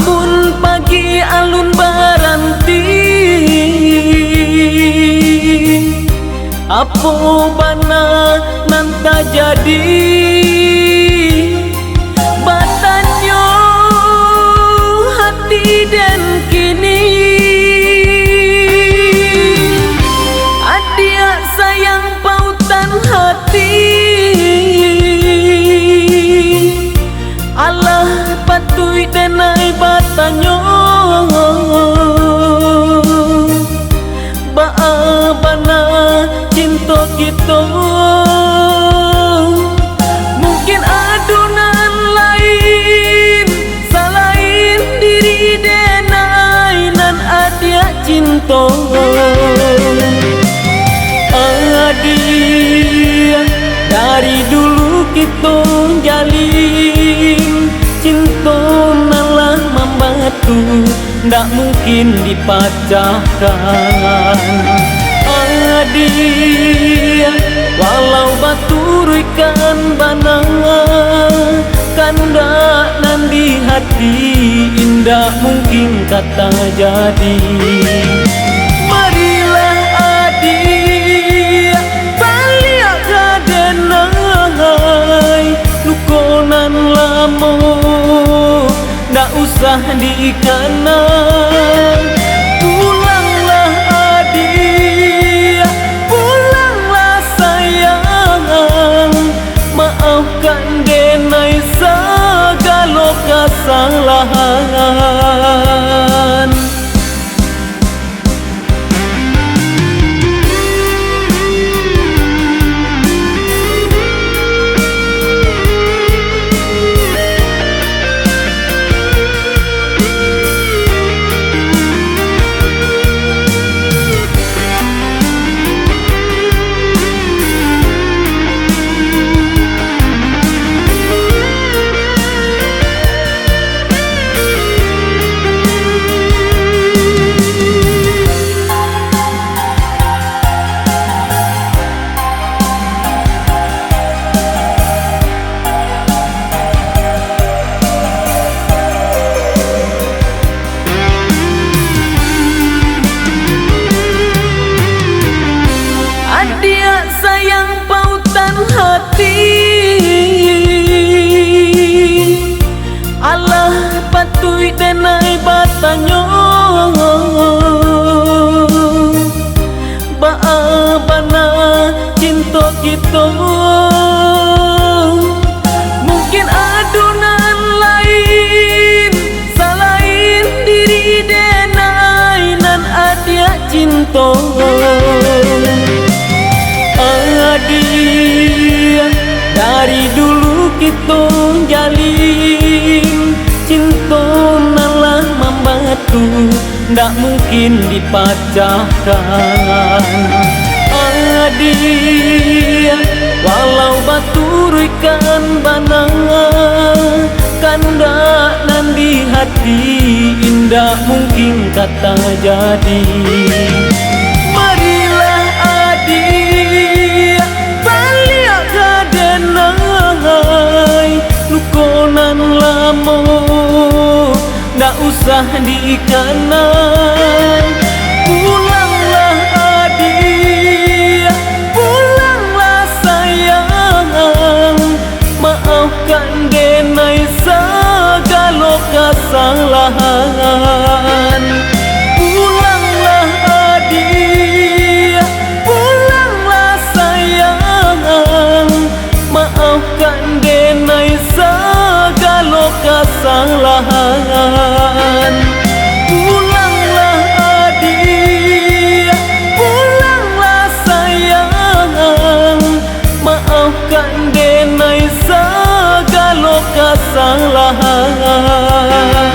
Ampun pagi alun baranti, apo bana nanta jadi batanyo hati dan kini. Adia sayang pautan hati, Allah patui denai batanyo bana cinta kita. Mungkin adunan lain salahin diri denai nan adia cinta. Adia dari dulu kita jalin cinta nalah mambatu, ndak mungkin dipacahkan. Adia walau batu ikan bana kanda nan di hati, indah mungkin kata jadi. Marilah adia balik kadenai lukonan lamo, ndak usah diikanan. Pulanglah adia, pulanglah sayang, maafkan denai segala kesalahan. Adia sayang pautan hati, Allah patui denai batanyo bana cinta kita. Mungkin adunan lain salahin diri denai nan adia cinta. Adia dari dulu kita jalin cinta nalah mambatu, ndak mungkin dipacahkan. Adia walau batu ikan bana kanda nan di hati, indah mungkin kata jadi. Marilah adia balik kadenai lukonan lamo, ndak usah diikanan. Pulanglah adia, pulanglah sayang, maafkan denai segala kesalahan. Pulanglah adia, pulanglah sayang, maafkan denai segala kesalahan. Pulanglah adia, pulanglah sayang, maafkan denai segala kesalahan.